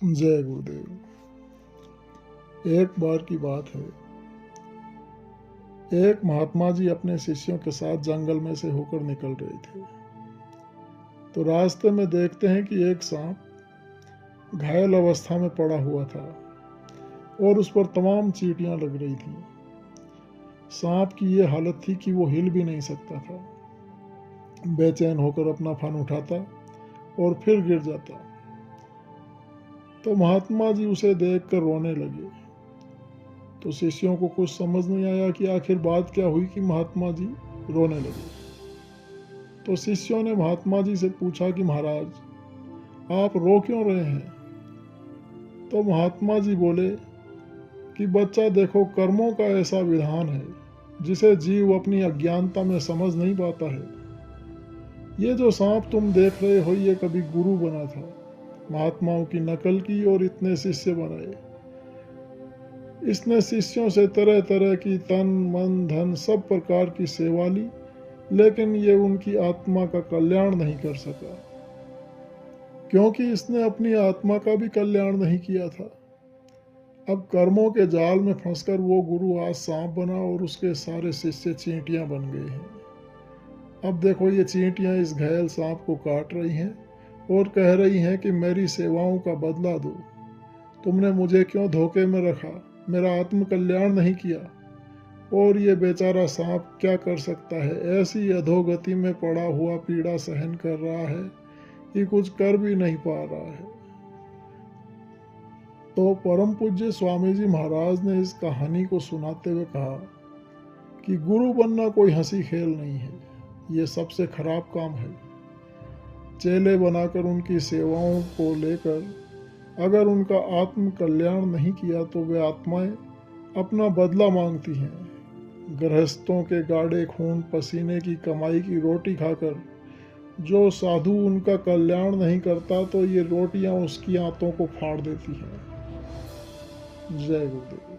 जय गुरुदेव। एक बार की बात है, एक महात्मा जी अपने शिष्यों के साथ जंगल में से होकर निकल रहे थे। तो रास्ते में देखते हैं कि एक सांप घायल अवस्था में पड़ा हुआ था और उस पर तमाम चींटियां लग रही थी। सांप की ये हालत थी कि वो हिल भी नहीं सकता था। बेचैन होकर अपना फन उठाता और फिर गिर जाता। तो महात्मा जी उसे देखकर रोने लगे। तो शिष्यों को कुछ समझ नहीं आया कि आखिर बात क्या हुई कि महात्मा जी रोने लगे। तो शिष्यों ने महात्मा जी से पूछा कि महाराज आप रो क्यों रहे हैं? तो महात्मा जी बोले कि बच्चा देखो, कर्मों का ऐसा विधान है जिसे जीव अपनी अज्ञानता में समझ नहीं पाता है। ये जो सांप तुम देख रहे हो ये कभी गुरु बना था, महात्माओं की नकल की और इतने शिष्य बनाए। इसने शिष्यों से तरह तरह की तन मन धन सब प्रकार की सेवा ली, लेकिन ये उनकी आत्मा का कल्याण नहीं कर सका, क्योंकि इसने अपनी आत्मा का भी कल्याण नहीं किया था। अब कर्मों के जाल में फंसकर वो गुरु आज सांप बना और उसके सारे शिष्य चींटियां बन गए हैं। अब देखो, ये चींटियां इस घायल सांप को काट रही हैं और कह रही हैं कि मेरी सेवाओं का बदला दो। तुमने मुझे क्यों धोखे में रखा, मेरा आत्म कल्याण नहीं किया। और ये बेचारा सांप क्या कर सकता है? ऐसी अधोगति में पड़ा हुआ पीड़ा सहन कर रहा है कि कुछ कर भी नहीं पा रहा है। तो परम पूज्य स्वामी जी महाराज ने इस कहानी को सुनाते हुए कहा कि गुरु बनना कोई हंसी खेल नहीं है, ये सबसे खराब काम है। चेले बनाकर उनकी सेवाओं को लेकर अगर उनका आत्म कल्याण नहीं किया तो वे आत्माएं अपना बदला मांगती हैं। गृहस्थों के गाढ़े खून पसीने की कमाई की रोटी खाकर जो साधु उनका कल्याण नहीं करता तो ये रोटियां उसकी आंतों को फाड़ देती हैं। जय गुरुदेव।